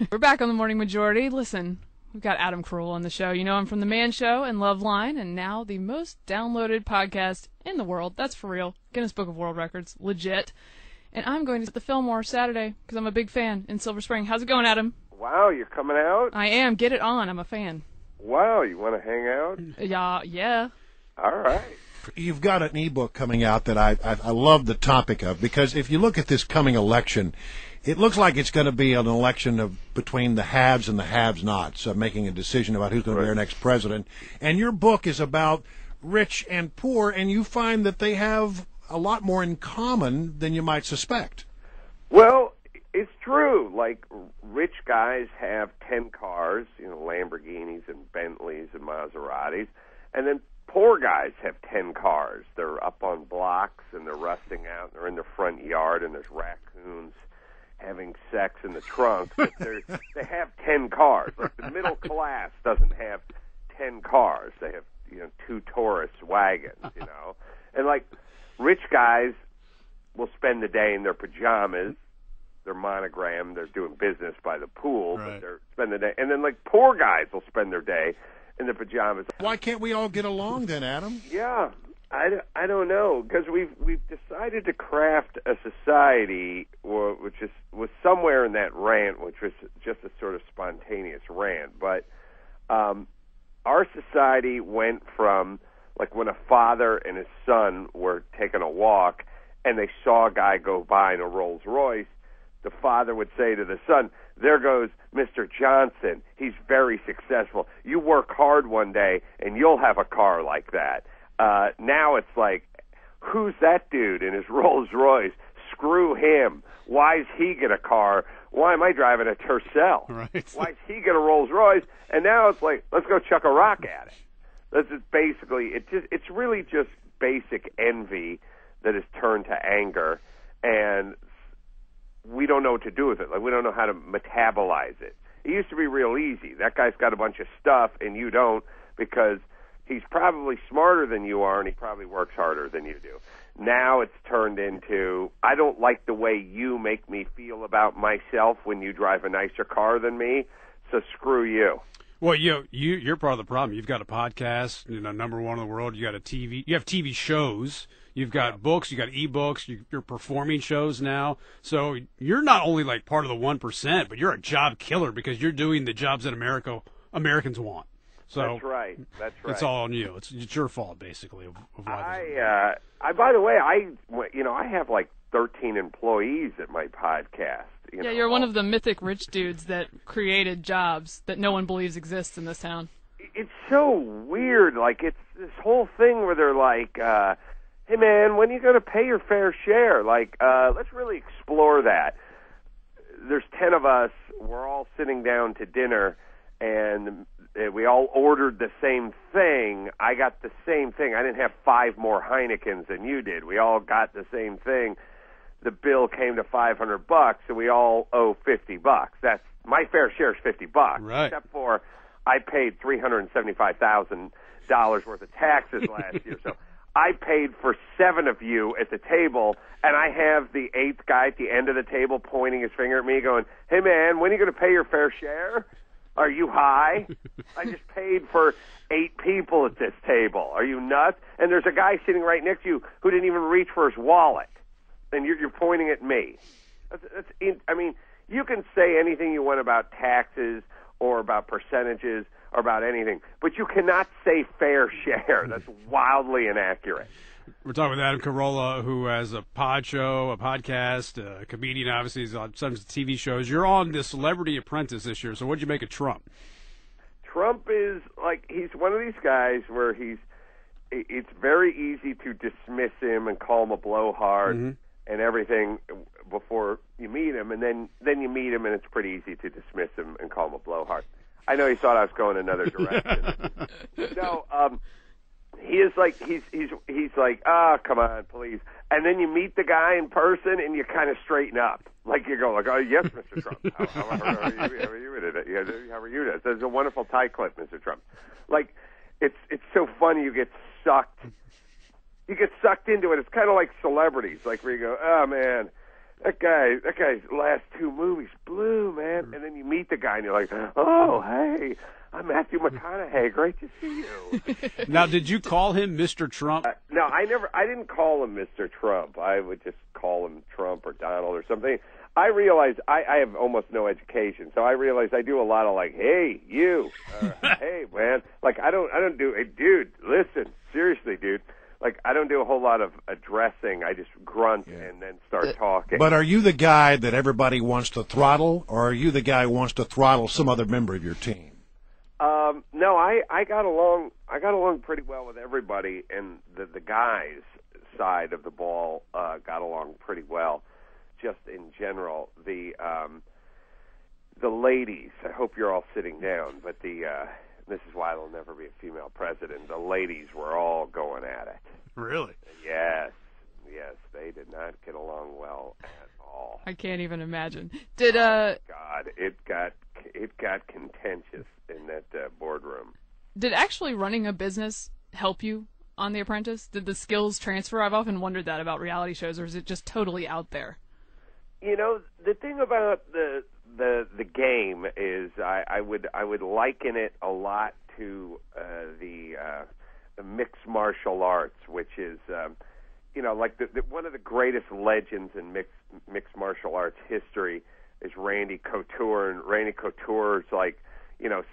We're back on the Morning Majority. Listen, we've got Adam Carolla on the show. You know him from The Man Show and Love Line, and now the most downloaded podcast in the world. That's for real. Guinness Book of World Records. Legit. And I'm going to the Fillmore Saturday because I'm a big fan in Silver Spring. How's it going, Adam? Wow, you're coming out? I am. Get it on. I'm a fan. Wow, you want to hang out? Yeah. All right. You've got an ebook coming out that I love the topic of, because if you look at this coming election, it looks like it's going to be an election between the haves and the have-nots, making a decision about who's going to be our next president. And your book is about rich and poor, and you find that they have a lot more in common than you might suspect. Well, it's true. Like, rich guys have 10 cars, Lamborghinis and Bentleys and Maseratis, and then poor guys have 10 cars. They're up on blocks, and they're rusting out, and they're in the front yard, and there's raccoons having sex in the trunk. But they have 10 cars. Like, the middle class doesn't have 10 cars. They have, 2 Taurus wagons, And, like, rich guys will spend the day in their pajamas. They're monogrammed. They're doing business by the pool, right. But they're spending the day. And then, like, poor guys will spend their day in the pajamas. Why can't we all get along then, Adam? Yeah, I don't know, because we've decided to craft a society which was somewhere in that rant, which was just a sort of spontaneous rant. But our society went from, like, when a father and his son were taking a walk and they saw a guy go by in a Rolls Royce, the father would say to the son, "There goes Mr. Johnson. He's very successful. You work hard one day, and you'll have a car like that." Now it's like, who's that dude in his Rolls Royce? Screw him. Why's he get a car? Why am I driving a Tercel? Right. Why's he get a Rolls Royce? And now it's like, let's go chuck a rock at it. This is basically, it's really just basic envy that has turned to anger, and we don't know what to do with it. Like, we don't know how to metabolize it. It used to be real easy. That guy's got a bunch of stuff, and you don't, because he's probably smarter than you are, and he probably works harder than you do. Now it's turned into, I don't like the way you make me feel about myself when you drive a nicer car than me, so screw you. Well, you're part of the problem. You've got a podcast, number one in the world. You got you have TV shows. You've got books. You got ebooks. You're performing shows now. So you're not only like part of the 1%, but you're a job killer because you're doing the jobs that Americans want. So That's right. It's all on you. It's your fault, basically. Of why by the way, I have like 13 employees at my podcast. You're one of the mythic rich dudes that created jobs that no one believes exist in this town. It's so weird. Like, it's this whole thing where they're like, hey, man, when are you going to pay your fair share? Like, let's really explore that. There's 10 of us. We're all sitting down to dinner, and we all ordered the same thing. I got the same thing. I didn't have 5 more Heinekens than you did. We all got the same thing. The bill came to $500, so we all owe $50. That's my fair share is $50, right? Except for I paid $375,000 worth of taxes last year, so I paid for 7 of you at the table, and I have the 8th guy at the end of the table pointing his finger at me, going, "Hey, man, when are you going to pay your fair share? Are you high? I just paid for 8 people at this table. Are you nuts?" And there's a guy sitting right next to you who didn't even reach for his wallet, and you're pointing at me. I mean, you can say anything you want about taxes or about percentages or about anything, but you cannot say fair share. That's wildly inaccurate. We're talking with Adam Carolla, who has a podcast, a comedian, obviously. He's on some TV shows. You're on the Celebrity Apprentice this year, so what'd you make of Trump? Trump is, like, he's one of these guys where it's very easy to dismiss him and call him a blowhard and everything before you meet him, and then you meet him, and it's pretty easy to dismiss him and call him a blowhard. I know he thought I was going another direction. No, he is like he's like, come on, please. And then you meet the guy in person, and you kind of straighten up. Like, you go like, "Oh, yes, Mr. Trump. How are you? That's a wonderful tie clip, Mr. Trump." Like, it's so funny. You get sucked into it. It's kind of like celebrities, like where you go, "Oh man, that guy's last 2 movies blew, man. And then you meet the guy, and you're like, oh, hey, I'm Matthew McConaughey. Great to see you. Now, did you call him Mr. Trump? No, I didn't call him Mr. Trump. I would just call him Trump or Donald or something. I realize I have almost no education, so I realize I do a lot of like, hey, you, hey, man. Like, I don't do, hey, dude, listen, seriously, dude. Like, I don't do a whole lot of addressing. I just grunt and then start talking. But are you the guy that everybody wants to throttle, or are you the guy who wants to throttle some other member of your team? No, I got along pretty well with everybody, and the guys' side of the ball got along pretty well. Just in general, the ladies. I hope you're all sitting down, but this is why there'll never be a female president. The ladies were all going at it. Really? Yes, they did not get along well at all. I can't even imagine. Did God, it got contentious in that boardroom. Did actually running a business help you on The Apprentice? Did the skills transfer? I've often wondered that about reality shows, or is it just totally out there? You know, the thing about the game is I would liken it a lot to the mixed martial arts, which is like one of the greatest legends in mixed martial arts history is Randy Couture, and Randy Couture's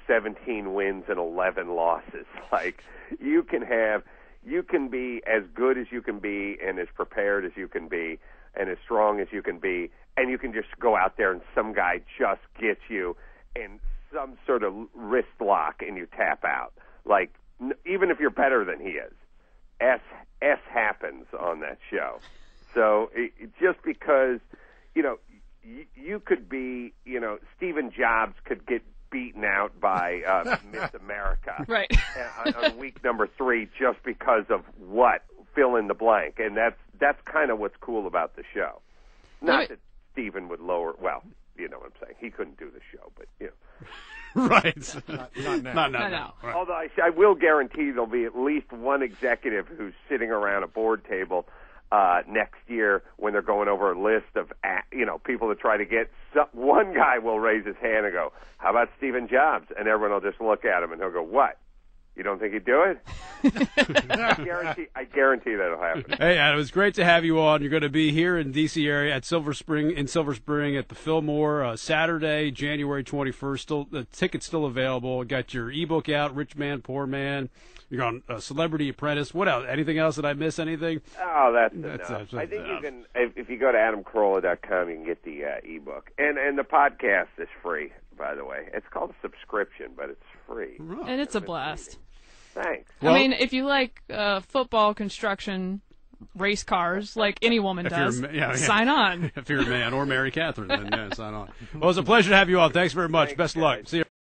17 wins and 11 losses. Like, you can be as good as you can be and as prepared as you can be and as strong as you can be, and you can just go out there and some guy just gets you in some sort of wrist lock and you tap out. Like, even if you're better than he is, S happens on that show. So just because, you could be, Stephen Jobs could get beaten out by Miss America right. on week number 3 just because of what? Fill in the blank. And that's kind of what's cool about the show. Not that Stephen would lower, well, you know what I'm saying. He couldn't do the show, but, Right. Not now. Not now. Right. Although I will guarantee there'll be at least one executive who's sitting around a board table next year when they're going over a list of people to try to get. One guy will raise his hand and go, "How about Stephen Jobs?" And everyone will just look at him and he'll go, "What? You don't think he'd do it?" I guarantee that'll happen. Hey, Adam, it was great to have you on. You're going to be here in D.C. area at Silver Spring at the Fillmore Saturday, January 21st. Still, the ticket's still available. Got your ebook out, Rich Man, Poor Man. You're on Celebrity Apprentice. What else? Anything else? Did I miss anything? Oh, that's enough. I think you can, if you go to AdamCarolla.com, you can get the ebook. And the podcast is free, by the way. It's called a subscription, but it's free. And it's a blast. Thanks. Well, I mean, if you like football, construction, race cars, like any woman does, sign on. If you're a man or Mary Catherine, then sign on. Well, it's a pleasure to have you on. Thanks very much. Thanks, Best of luck. See you.